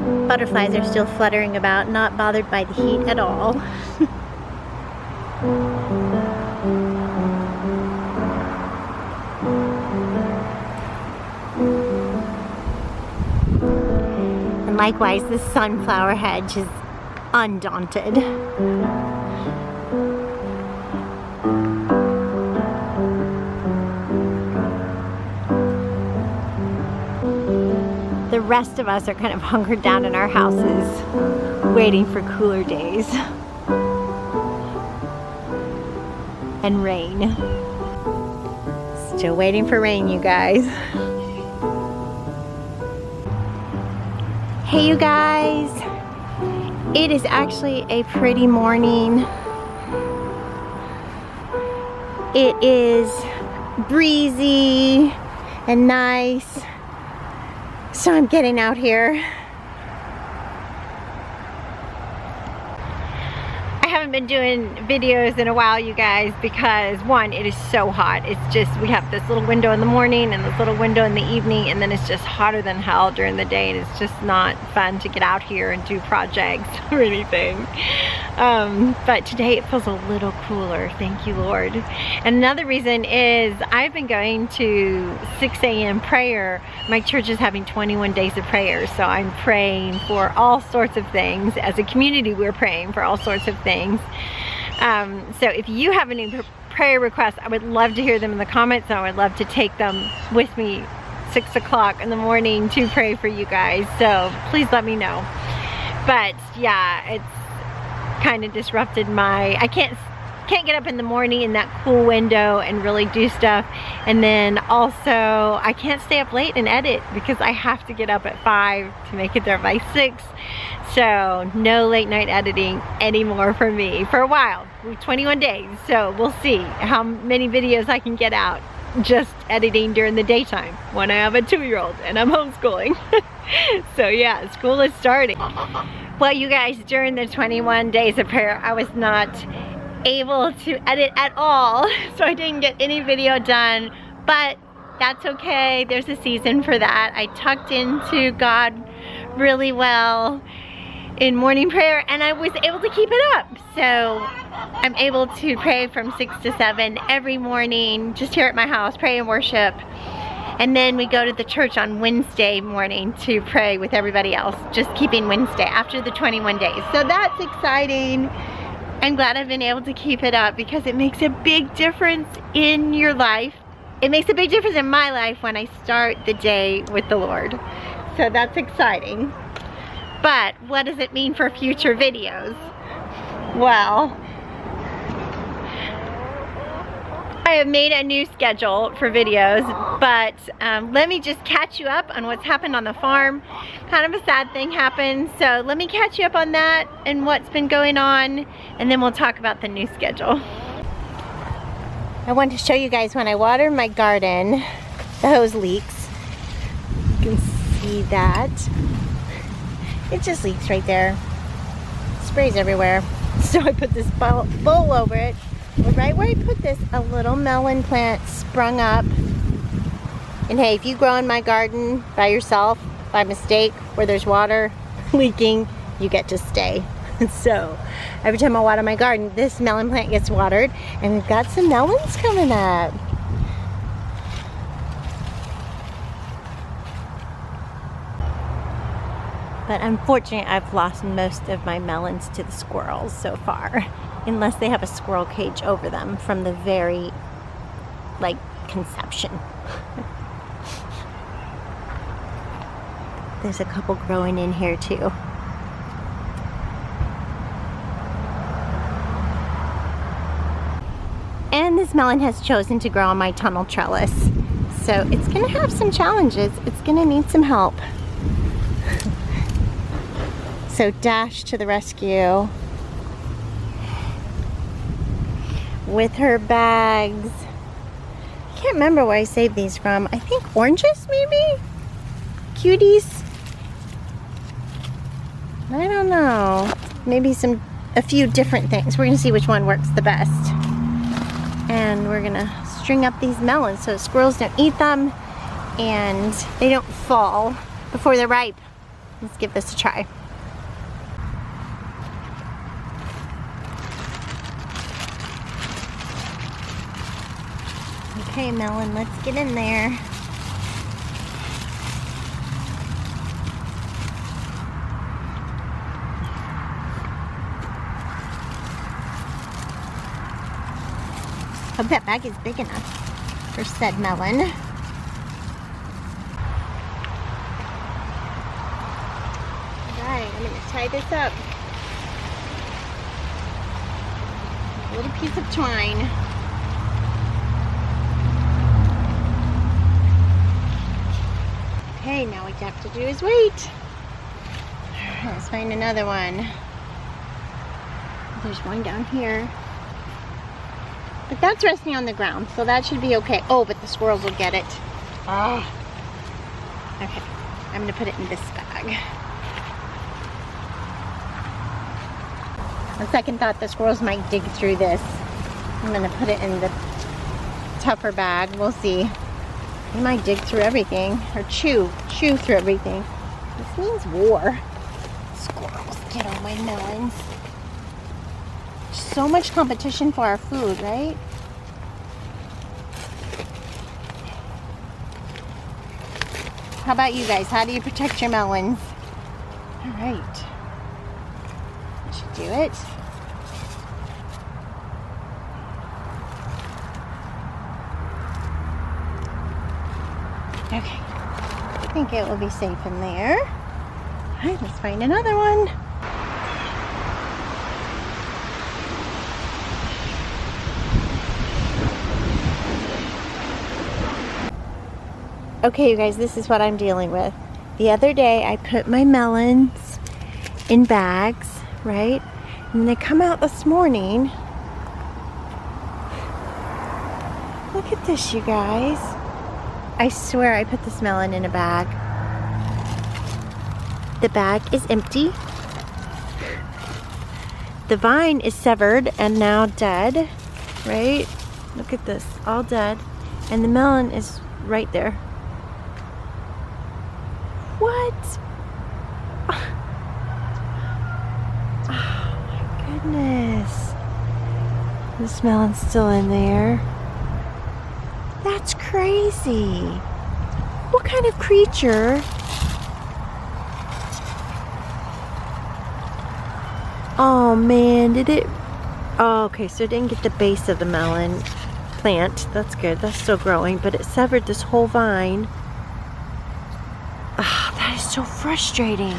Butterflies are still fluttering about, not bothered by the heat at all. And likewise, the sunflower hedge is undaunted. The rest of us are kind of hunkered down in our houses, waiting for cooler days. And rain. Still waiting for rain, you guys. Hey, you guys. It is actually a pretty morning. It is breezy and nice. So I'm getting out here. I haven't been doing videos in a while, you guys, because one, it is so hot. It's just, we have this little window in the morning and this little window in the evening, and then it's just hotter than hell during the day, and it's just not fun to get out here and do projects or anything. But today it feels a little cooler, thank you, Lord. And another reason is I've been going to 6 a.m. prayer. My church is having 21 days of prayer, so I'm praying for all sorts of things. As a community, we're praying for all sorts of things. So if you have any prayer requests, I would love to hear them in the comments, and I would love to take them with me 6 o'clock in the morning to pray for you guys. So please let me know. But yeah, it's kind of disrupted my, I can't get up in the morning in that cool window and really do stuff, and then also I can't stay up late and edit because I have to get up at 5 to make it there by 6. So no late night editing anymore for me for a while. 21 days, so we'll see how many videos I can get out just editing during the daytime when I have a 2-year-old and I'm homeschooling. So yeah, school is starting. Well, you guys, during the 21 days of prayer, I was not able to edit at all, so I didn't get any video done, but that's okay. There's a season for that. I tucked into God really well in morning prayer, and I was able to keep it up. So I'm able to pray from 6 to 7 every morning, just here at my house, pray and worship. And then we go to the church on Wednesday morning to pray with everybody else, just keeping Wednesday after the 21 days. So that's exciting. I'm glad I've been able to keep it up because it makes a big difference in your life. It makes a big difference in my life when I start the day with the Lord. So that's exciting. But what does it mean for future videos? Well, I have made a new schedule for videos, but let me just catch you up on what's happened on the farm. Kind of a sad thing happened, so let me catch you up on that and what's been going on, and then we'll talk about the new schedule. I wanted to show you guys when I water my garden, the hose leaks. You can see that. It just leaks right there. Sprays everywhere. So I put this bowl over it. Right where I put this, a little melon plant sprung up. And hey, if you grow in my garden by yourself, by mistake, where there's water leaking, you get to stay. So every time I water my garden, this melon plant gets watered, and we've got some melons coming up. But unfortunately, I've lost most of my melons to the squirrels so far, unless they have a squirrel cage over them from the very, like, conception. There's a couple growing in here too. And this melon has chosen to grow on my tunnel trellis. So it's gonna have some challenges. It's gonna need some help. So Dash to the rescue with her bags. I can't remember where I saved these from. I think oranges, maybe? Cuties? I don't know. Maybe a few different things. We're gonna see which one works the best. And we're gonna string up these melons so squirrels don't eat them and they don't fall before they're ripe. Let's give this a try. Okay, melon, let's get in there. Hope that bag is big enough for said melon. Alright, I'm going to tie this up. A little piece of twine. Okay, now what you have to do is wait. Let's find another one. There's one down here. But that's resting on the ground, so that should be okay. Oh, but the squirrels will get it. Oh. Okay, I'm gonna put it in this bag. On second thought, the squirrels might dig through this. I'm gonna put it in the tougher bag. We'll see. They might dig through everything, or chew through everything. This means war. Squirrels, get on my melons. So much competition for our food, right? How about you guys? How do you protect your melons? All right. That should do it. Okay. I think it will be safe in there. All right, let's find another one. Okay, you guys, this is what I'm dealing with. The other day, I put my melons in bags, right? And they come out this morning. Look at this, you guys. I swear I put this melon in a bag. The bag is empty. The vine is severed and now dead, right? Look at this, all dead. And the melon is right there. What? Oh my goodness. This melon's still in there. That's crazy. What kind of creature? Oh man, did it? Oh, okay, so it didn't get the base of the melon plant. That's good, that's still growing, but it severed this whole vine. Ah, that is so frustrating.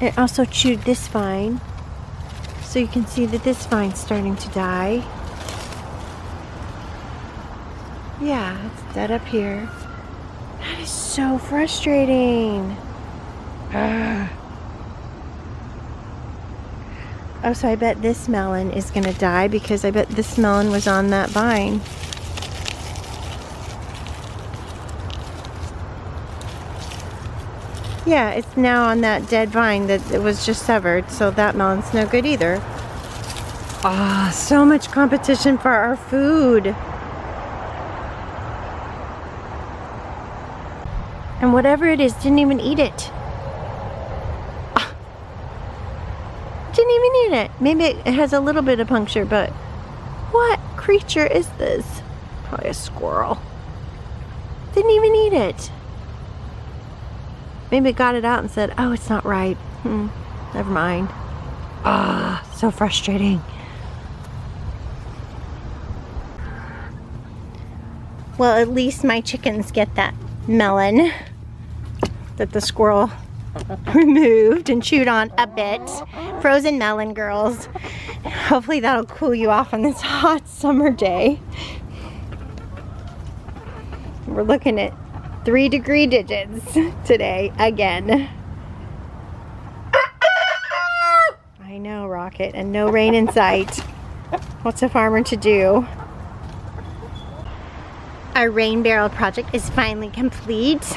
It also chewed this vine. So you can see that this vine's starting to die. Yeah, it's dead up here. That is so frustrating. Ugh. Oh, so I bet this melon is gonna die because I bet this melon was on that vine. Yeah, it's now on that dead vine that it was just severed, so that melon's no good either. Ah, oh, so much competition for our food. And whatever it is, didn't even eat it. Ah, didn't even eat it. Maybe it has a little bit of puncture, but what creature is this? Probably a squirrel. Didn't even eat it. Maybe it got it out and said, oh, it's not ripe. Never mind. Ah, so frustrating. Well, at least my chickens get that melon that the squirrel removed and chewed on a bit. Frozen melon, girls. Hopefully that'll cool you off on this hot summer day. We're looking at 3-degree digits today again. I know, Rockett, and no rain in sight. What's a farmer to do? Our rain barrel project is finally complete.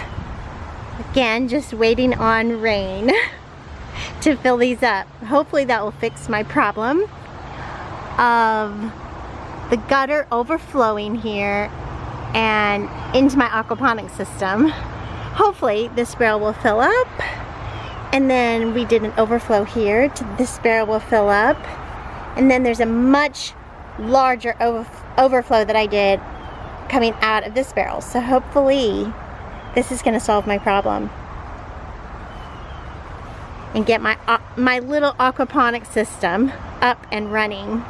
Again, just waiting on rain to fill these up. Hopefully that will fix my problem of the gutter overflowing here and into my aquaponics system. Hopefully this barrel will fill up, and then we did an overflow here to this barrel will fill up, and then there's a much larger overflow that I did coming out of this barrel. So hopefully this is going to solve my problem and get my little aquaponics system up and running.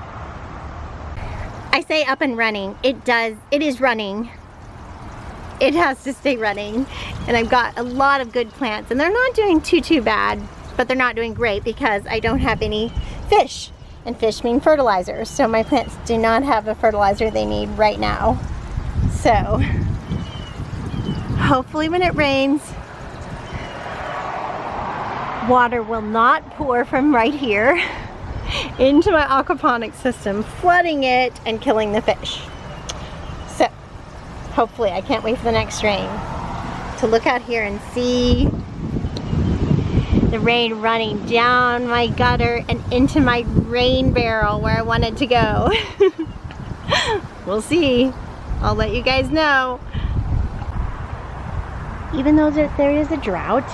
I say up and running, it is running. It has to stay running, and I've got a lot of good plants, and they're not doing too bad, but they're not doing great because I don't have any fish, and fish mean fertilizer, so my plants do not have the fertilizer they need right now. So hopefully when it rains, water will not pour from right here into my aquaponics system, flooding it and killing the fish. So hopefully, I can't wait for the next rain to look out here and see the rain running down my gutter and into my rain barrel where I want it to go. We'll see. I'll let you guys know. Even though there is a drought,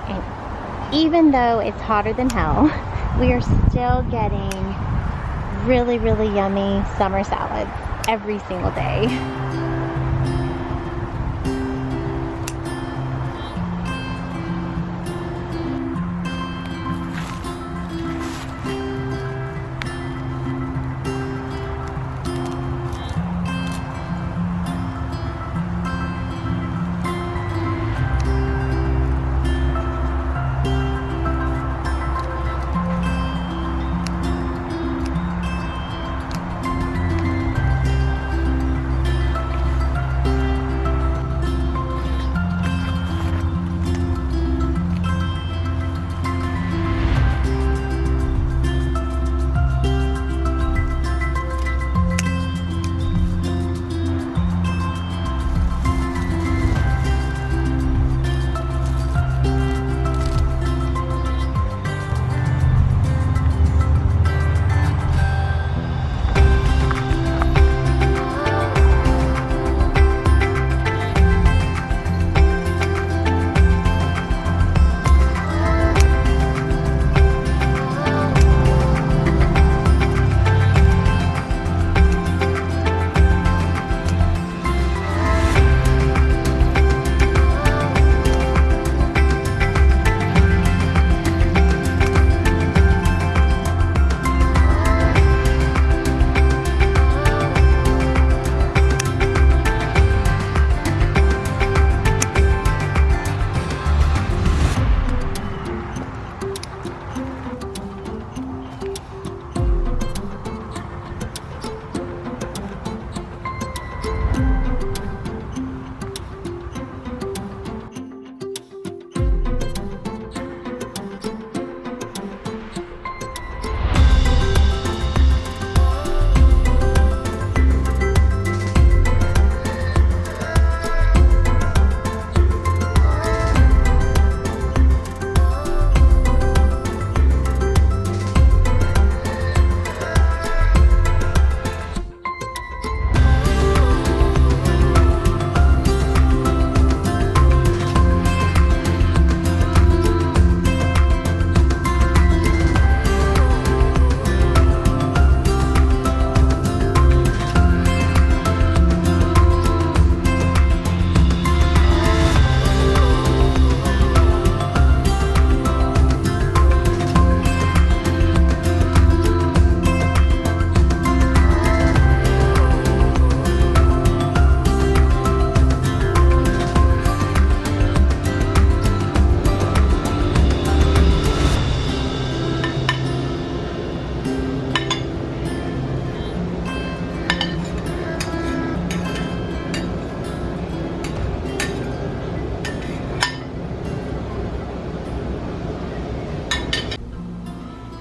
and even though it's hotter than hell, we are still getting really yummy summer salad every single day.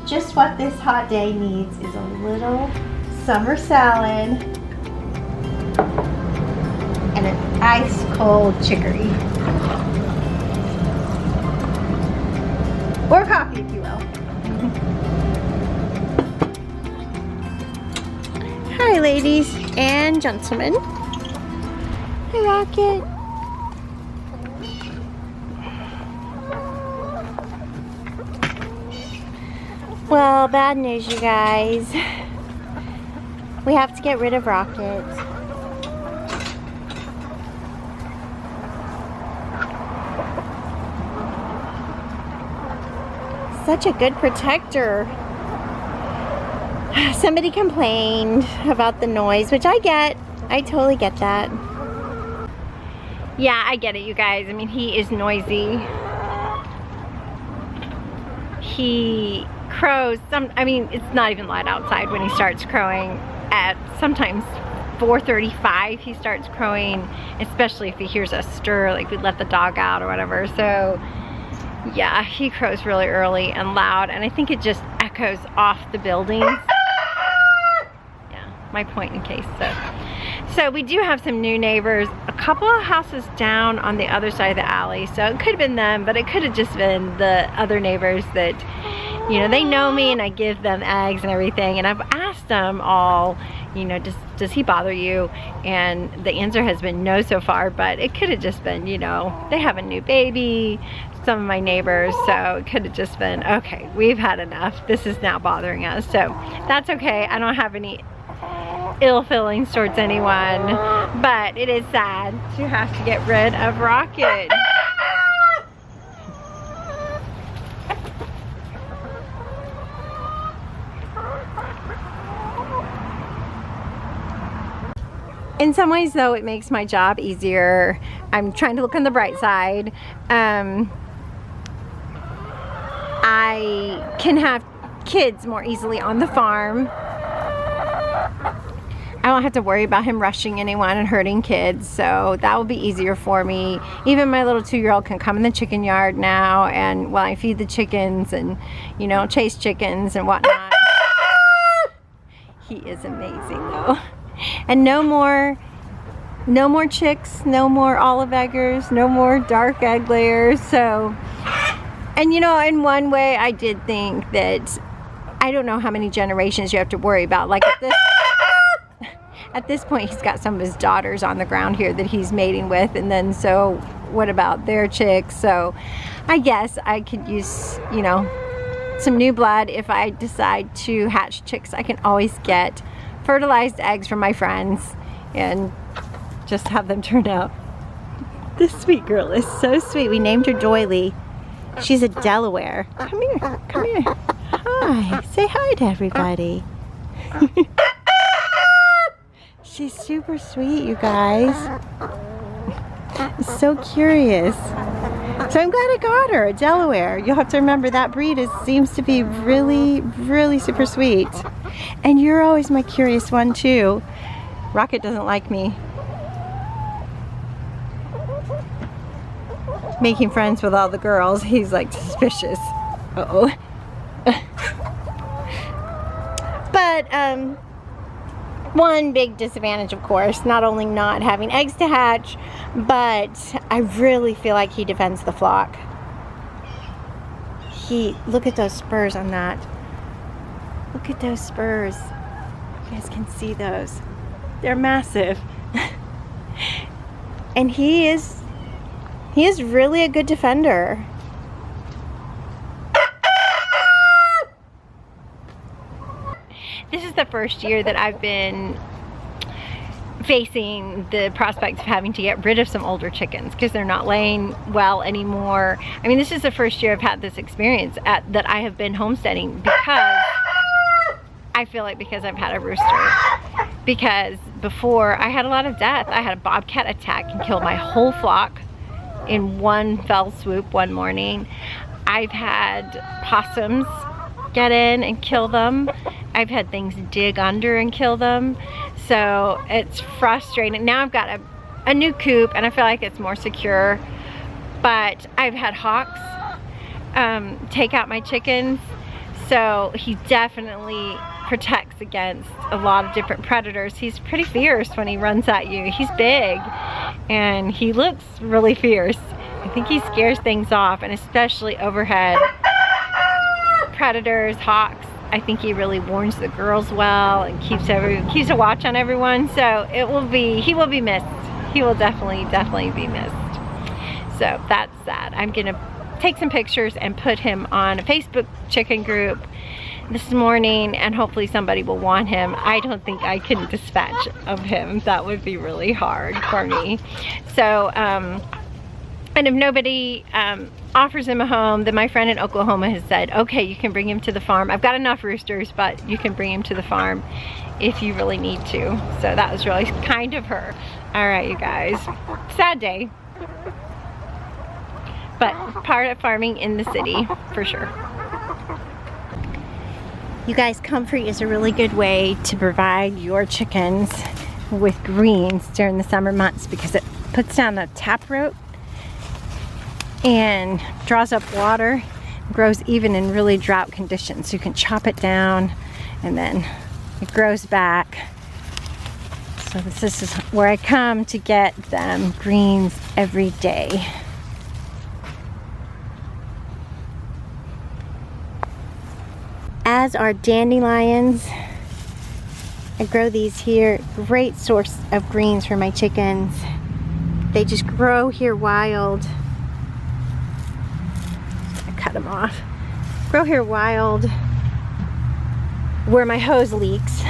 Just what this hot day needs is a little summer salad and an ice cold chicory. Or coffee, if you will. Hi, ladies and gentlemen. Hi, Rocket. Well, bad news, you guys. We have to get rid of Rocket. Such a good protector. Somebody complained about the noise, which I get. I totally get that. Yeah, I get it, you guys. I mean, he is noisy. He crows. I mean, it's not even light outside when he starts crowing. At sometimes 4:35 he starts crowing, especially if he hears us stir, like we let the dog out or whatever. So yeah, he crows really early and loud, and I think it just echoes off the buildings. Yeah, my point in case. So we do have some new neighbors, a couple of houses down on the other side of the alley. So it could have been them, but it could have just been the other neighbors that, you know, they know me and I give them eggs and everything. And I've asked them all, you know, does he bother you? And the answer has been no so far, but it could have just been, you know, they have a new baby, some of my neighbors, so it could have just been, okay, we've had enough. This is now bothering us. So that's okay. I don't have any ill feelings towards anyone, but it is sad to have to get rid of Rocket. In some ways though, it makes my job easier. I'm trying to look on the bright side. I can have kids more easily on the farm. I don't have to worry about him rushing anyone and hurting kids, so that will be easier for me. Even my little 2-year-old can come in the chicken yard now, and while I feed the chickens and, you know, chase chickens and whatnot. He is amazing though. And no more chicks, no more olive eggers, no more dark egg layers. So, and you know, in one way I did think that, I don't know how many generations you have to worry about. Like at this point he's got some of his daughters on the ground here that he's mating with, and then so what about their chicks? So I guess I could use, you know, some new blood. If I decide to hatch chicks, I can always get fertilized eggs from my friends and just have them turn out. This sweet girl is so sweet. We named her Doily. She's a Delaware. Come here, come here. Hi, say hi to everybody. She's super sweet, you guys. So curious. So I'm glad I got her, a Delaware. You'll have to remember that breed seems to be really, really super sweet. And you're always my curious one too. Rocket doesn't like me making friends with all the girls. He's like suspicious. Uh-oh. But one big disadvantage, of course, not only not having eggs to hatch, but I really feel like he defends the flock. Look at those spurs on that. Look at those spurs. You guys can see those. They're massive. And he is really a good defender. This is the first year that I've been facing the prospect of having to get rid of some older chickens because they're not laying well anymore. I mean, this is the first year I've had this experience that I have been homesteading, because I feel like because I've had a rooster. Because before I had a lot of death. I had a bobcat attack and killed my whole flock in one fell swoop one morning. I've had possums get in and kill them. I've had things dig under and kill them. So it's frustrating. Now I've got a new coop and I feel like it's more secure. But I've had hawks take out my chickens. So he definitely protects against a lot of different predators. He's pretty fierce when he runs at you. He's big and he looks really fierce. I think he scares things off, and especially overhead predators, hawks. I think he really warns the girls well and keeps a watch on everyone. So he will be missed. he will definitely be missed. So that's that. I'm gonna take some pictures and put him on a Facebook chicken group this morning, and hopefully somebody will want him. I don't think I can dispatch of him. That would be really hard for me. So, and if nobody offers him a home, then my friend in Oklahoma has said, okay, you can bring him to the farm. I've got enough roosters, but you can bring him to the farm if you really need to. So that was really kind of her. All right, you guys, sad day, but part of farming in the city for sure. You guys, comfrey is a really good way to provide your chickens with greens during the summer months because it puts down a taproot and draws up water, grows even in really drought conditions. So you can chop it down and then it grows back. So this is where I come to get them greens every day. As are dandelions. I grow these here. Great source of greens for my chickens. They just grow here wild. I cut them off. Grow here wild where my hose leaks,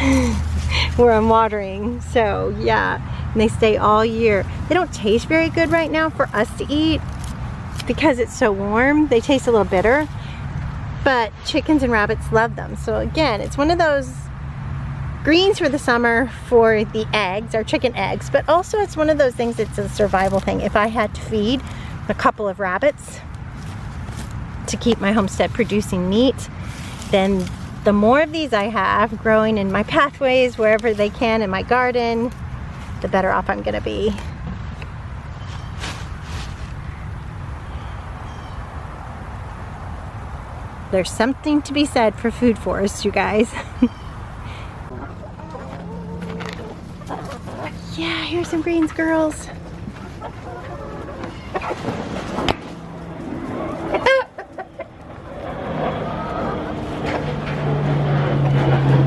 where I'm watering. So yeah, and they stay all year. They don't taste very good right now for us to eat because it's so warm. They taste a little bitter. But chickens and rabbits love them. So again, it's one of those greens for the summer for the eggs, our chicken eggs, but also it's one of those things, it's a survival thing. If I had to feed a couple of rabbits to keep my homestead producing meat, then the more of these I have growing in my pathways, wherever they can in my garden, the better off I'm gonna be. There's something to be said for food forests, you guys. Yeah, here's some greens, girls.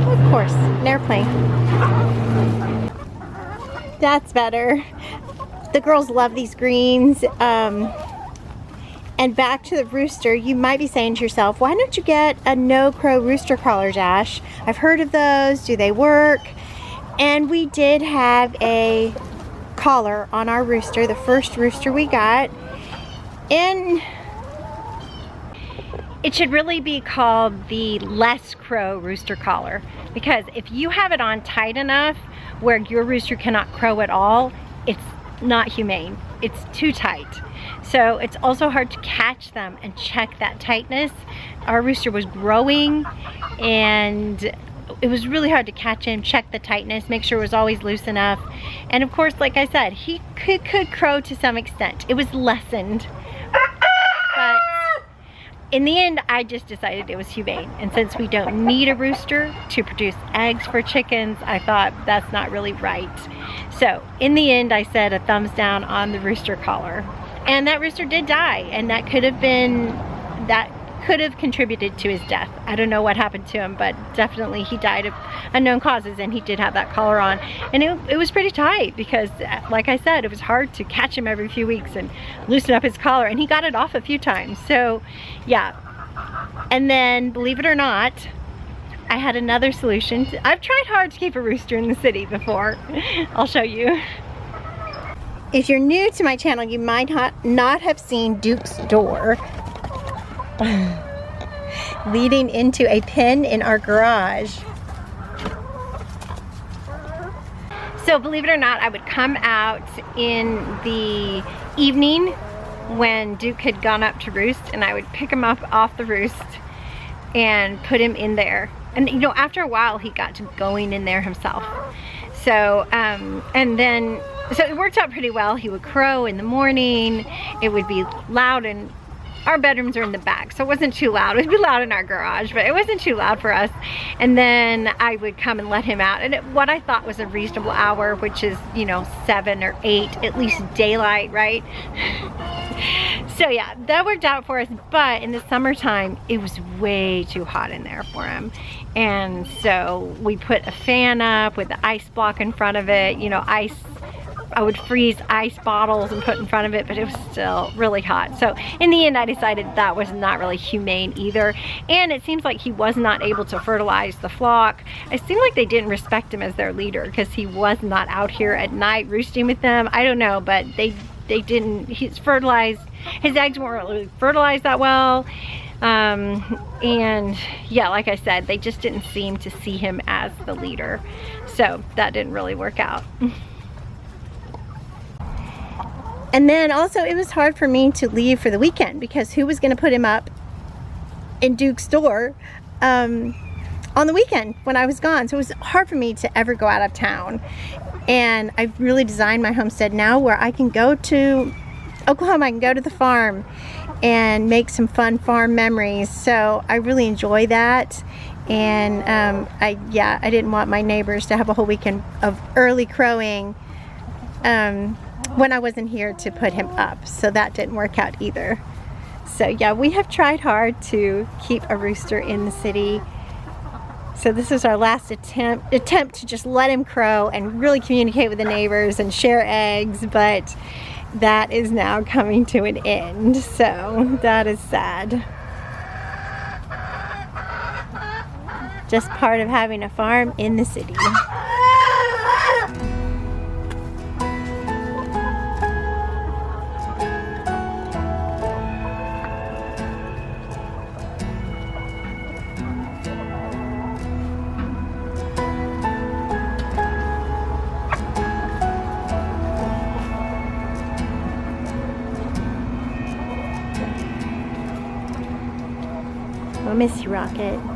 Of course, an airplane. That's better. The girls love these greens. And back to the rooster, you might be saying to yourself, why don't you get a no-crow rooster collar, Dash? I've heard of those. Do they work? And we did have a collar on our rooster, the first rooster we got. And it should really be called the less crow rooster collar, because if you have it on tight enough where your rooster cannot crow at all, it's not humane. It's too tight. So it's also hard to catch them and check that tightness. Our rooster was growing and it was really hard to catch him, check the tightness, make sure it was always loose enough. And of course, like I said, he could crow to some extent. It was lessened. But in the end, I just decided it was humane. And since we don't need a rooster to produce eggs for chickens, I thought that's not really right. So in the end, I said a thumbs down on the rooster collar. And that rooster did die, and that could have contributed to his death. I don't know what happened to him, but definitely he died of unknown causes, and he did have that collar on. And it was pretty tight because, like I said, it was hard to catch him every few weeks and loosen up his collar, and he got it off a few times. So yeah. And then, believe it or not, I had another solution. I've tried hard to keep a rooster in the city before. I'll show you. If you're new to my channel, you might not have seen Duke's door leading into a pen in our garage. So believe it or not, I would come out in the evening when Duke had gone up to roost, and I would pick him up off the roost and put him in there. And you know, after a while, he got to going in there himself. So, and then, so it worked out pretty well. He would crow in the morning. It would be loud, and our bedrooms are in the back, so it wasn't too loud. It would be loud in our garage, but it wasn't too loud for us. And then I would come and let him out, and what I thought was a reasonable hour, which is, you know, 7 or 8, at least daylight, right? So yeah, that worked out for us, but in the summertime, it was way too hot in there for him. And so we put a fan up with the ice block in front of it, you know, ice I would freeze ice bottles and put in front of it, but it was still really hot. So in the end, I decided that was not really humane either. And it seems like he was not able to fertilize the flock. It seemed like they didn't respect him as their leader because he was not out here at night roosting with them. I don't know, but they didn't, his eggs weren't really fertilized that well. And yeah, like I said, they just didn't seem to see him as the leader. So that didn't really work out. And then also it was hard for me to leave for the weekend because who was going to put him up in Duke's store on the weekend when I was gone? So it was hard for me to ever go out of town. And I've really designed my homestead now where I can go to Oklahoma, I can go to the farm and make some fun farm memories. So I really enjoy that. And I didn't want my neighbors to have a whole weekend of early crowing when I wasn't here to put him up. So that didn't work out either. So yeah, we have tried hard to keep a rooster in the city. So this is our last attempt to just let him crow and really communicate with the neighbors and share eggs, but that is now coming to an end. So that is sad. Just part of having a farm in the city. I miss you, Rockett.